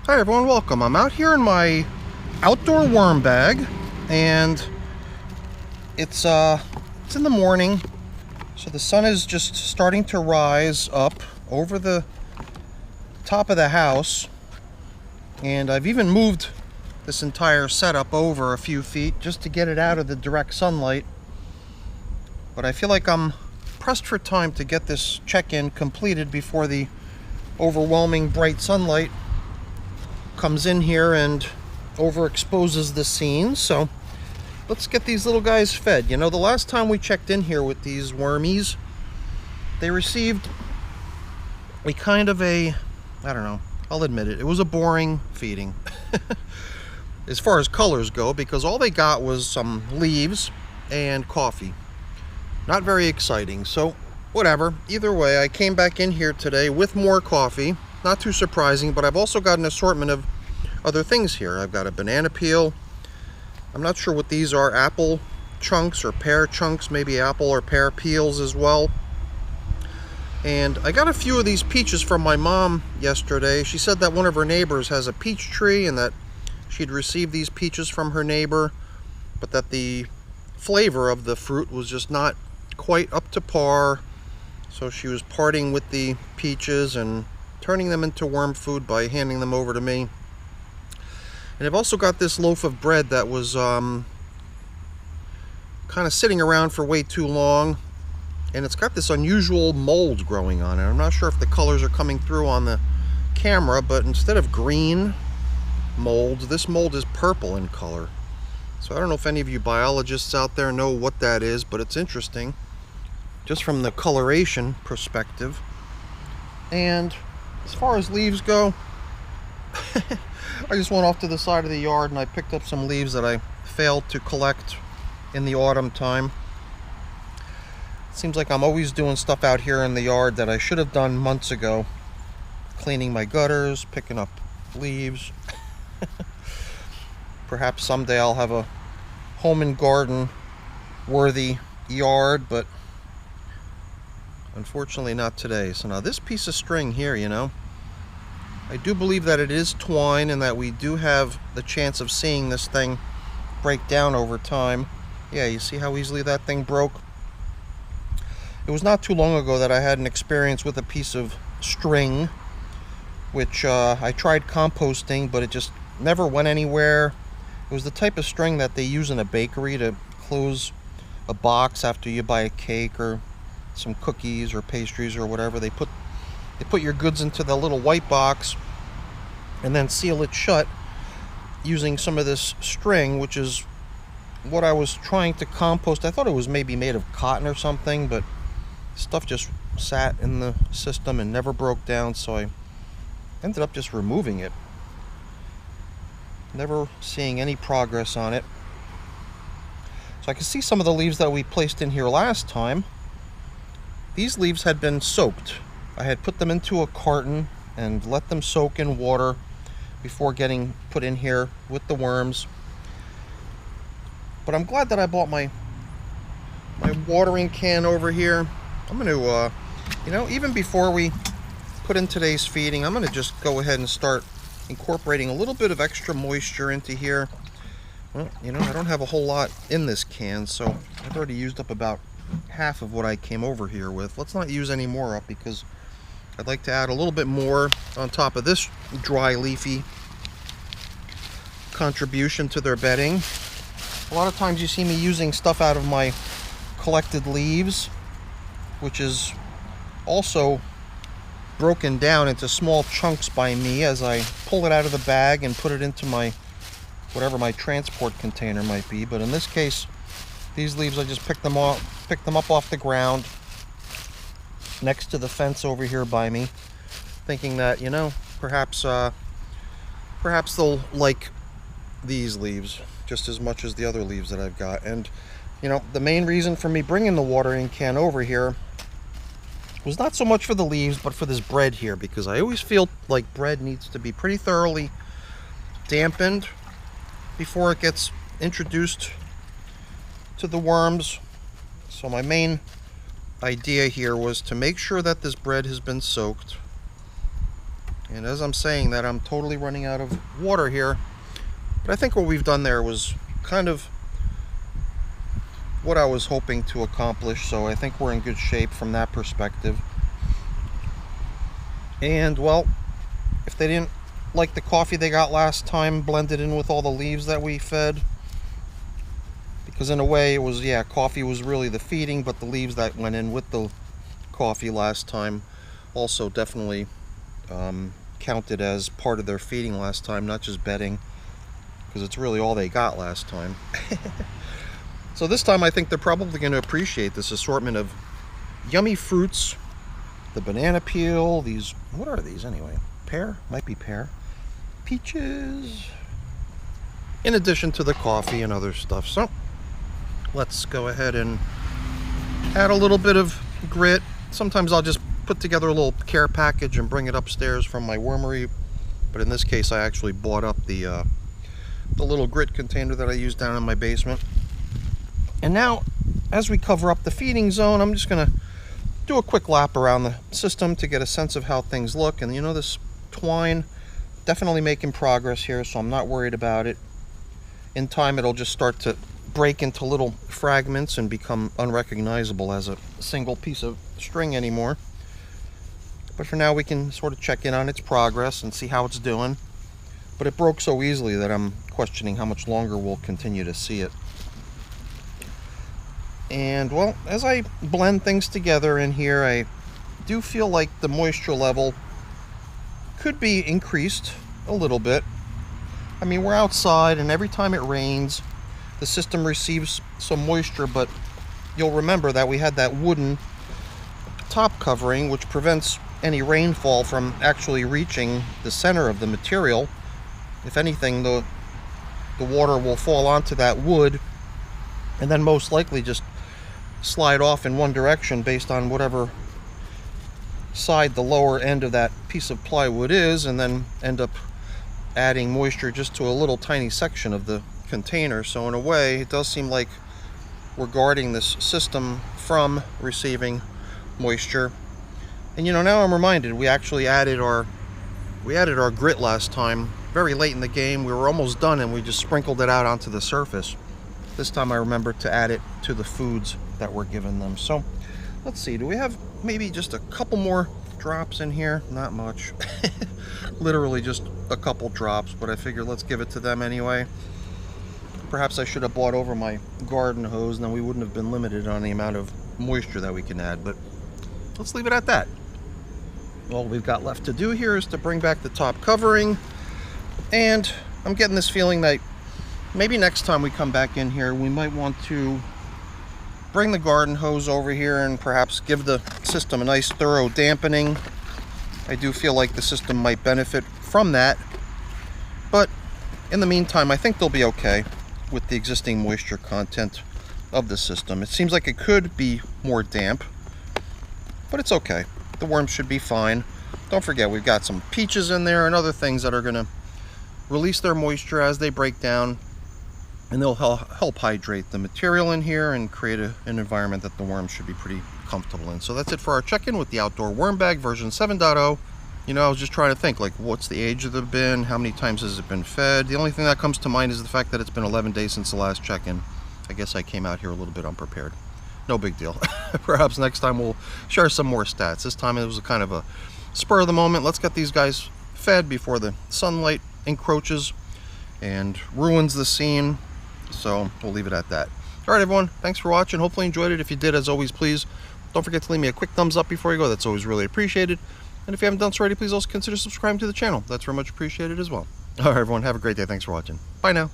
Hi everyone, welcome. I'm out here in my outdoor worm bag, and it's in the morning, so the sun is just starting to rise up over the top of the house, and I've even moved this entire setup over a few feet just to get it out of the direct sunlight. But I feel like I'm pressed for time to get this check-in completed before the overwhelming bright sunlight comes in here and overexposes the scene. So let's get these little guys fed. You know, the last time we checked in here with these wormies, they received a kind of I don't know, I'll admit it, it was a boring feeding as far as colors go, because all they got was some leaves and coffee. Not very exciting, so whatever. Either way, I came back in here today with more coffee. Not too surprising, but I've also got an assortment of other things here. I've got a banana peel. I'm not sure what these are, apple chunks or pear chunks, maybe apple or pear peels as well. And I got a few of these peaches from my mom yesterday. She said that one of her neighbors has a peach tree and that she'd received these peaches from her neighbor, but that the flavor of the fruit was just not quite up to par. So she was parting with the peaches and turning them into worm food by handing them over to me. And I've also got this loaf of bread that was kind of sitting around for way too long, and it's got this unusual mold growing on it. I'm not sure if the colors are coming through on the camera, but instead of green mold, this mold is purple in color. So I don't know if any of you biologists out there know what that is, but it's interesting just from the coloration perspective. And as far as leaves go, I just went off to the side of the yard and I picked up some leaves that I failed to collect in the autumn time. It seems like I'm always doing stuff out here in the yard that I should have done months ago. Cleaning my gutters, picking up leaves. Perhaps someday I'll have a home and garden worthy yard, but unfortunately not today. So now this piece of string here, you know, I do believe that it is twine and that we do have the chance of seeing this thing break down over time. Yeah, you see how easily that thing broke? It was not too long ago that I had an experience with a piece of string, which I tried composting, but it just never went anywhere. It was the type of string that they use in a bakery to close a box after you buy a cake or some cookies or pastries or whatever. They put your goods into the little white box and then seal it shut using some of this string, which is what I was trying to compost. I thought it was maybe made of cotton or something, but stuff just sat in the system and never broke down, so I ended up just removing it. Never seeing any progress on it. So I can see some of the leaves that we placed in here last time. These leaves had been soaked. I had put them into a carton and let them soak in water before getting put in here with the worms. But I'm glad that I bought my watering can over here. I'm going to, you know, even before we put in today's feeding, I'm going to just go ahead and start incorporating a little bit of extra moisture into here. Well, you know, I don't have a whole lot in this can, so I've already used up about half of what I came over here with. Let's not use any more up, because I'd like to add a little bit more on top of this dry leafy contribution to their bedding. A lot of times you see me using stuff out of my collected leaves, which is also broken down into small chunks by me as I pull it out of the bag and put it into my whatever my transport container might be. But in this case, these leaves, I just picked them up off the ground next to the fence over here by me, thinking that, you know, perhaps they'll like these leaves just as much as the other leaves that I've got. And you know, the main reason for me bringing the watering can over here was not so much for the leaves, but for this bread here, because I always feel like bread needs to be pretty thoroughly dampened before it gets introduced to the worms. So my main idea here was to make sure that this bread has been soaked And as I'm saying that, I'm totally running out of water here. But I think what we've done there was kind of what I was hoping to accomplish, so I think we're in good shape from that perspective. And well, if they didn't like the coffee they got last time blended in with all the leaves that we fed, because in a way it was, yeah, coffee was really the feeding, but the leaves that went in with the coffee last time also definitely counted as part of their feeding last time, not just bedding, because it's really all they got last time. So this time I think they're probably going to appreciate this assortment of yummy fruits, the banana peel, these, what are these anyway? Pear? Might be pear. Peaches. In addition to the coffee and other stuff. So let's go ahead and add a little bit of grit. Sometimes I'll just put together a little care package and bring it upstairs from my wormery, but in this case I actually bought up the little grit container that I use down in my basement. And now, as we cover up the feeding zone, I'm just going to do a quick lap around the system to get a sense of how things look. And you know, this twine, definitely making progress here, so I'm not worried about it. In time, it'll just start to break into little fragments and become unrecognizable as a single piece of string anymore. But for now, we can sort of check in on its progress and see how it's doing. But it broke so easily that I'm questioning how much longer we'll continue to see it. And well, as I blend things together in here, I do feel like the moisture level could be increased a little bit. I mean, we're outside, and every time it rains, the system receives some moisture, but you'll remember that we had that wooden top covering, which prevents any rainfall from actually reaching the center of the material. If anything, the water will fall onto that wood and then most likely just slide off in one direction based on whatever side the lower end of that piece of plywood is, and then end up adding moisture just to a little tiny section of the container. So in a way, it does seem like we're guarding this system from receiving moisture. And you know, now I'm reminded we actually added our grit last time very late in the game. We were almost done and we just sprinkled it out onto the surface. This time I remembered to add it to the foods that we're giving them. So let's see, do we have maybe just a couple more drops in here? Not much. Literally just a couple drops, but I figured let's give it to them anyway. Perhaps I should have bought over my garden hose, and then we wouldn't have been limited on the amount of moisture that we can add, but let's leave it at that. All we've got left to do here is to bring back the top covering, and I'm getting this feeling that maybe next time we come back in here, we might want to bring the garden hose over here and perhaps give the system a nice thorough dampening. I do feel like the system might benefit from that, but in the meantime, I think they'll be okay with the existing moisture content of the system. It seems like it could be more damp, but it's okay. The worms should be fine. Don't forget, we've got some peaches in there and other things that are going to release their moisture as they break down, and they'll help hydrate the material in here and create an environment that the worms should be pretty comfortable in. So that's it for our check-in with the outdoor worm bag version 7.0. You know, I was just trying to think, like, what's the age of the bin? How many times has it been fed? The only thing that comes to mind is the fact that it's been 11 days since the last check-in. I guess I came out here a little bit unprepared. No big deal. Perhaps next time we'll share some more stats. This time it was a kind of a spur of the moment. Let's get these guys fed before the sunlight encroaches and ruins the scene. So we'll leave it at that. All right, everyone. Thanks for watching. Hopefully you enjoyed it. If you did, as always, please don't forget to leave me a quick thumbs up before you go. That's always really appreciated. And if you haven't done so already, please also consider subscribing to the channel. That's very much appreciated as well. All right, everyone. Have a great day. Thanks for watching. Bye now.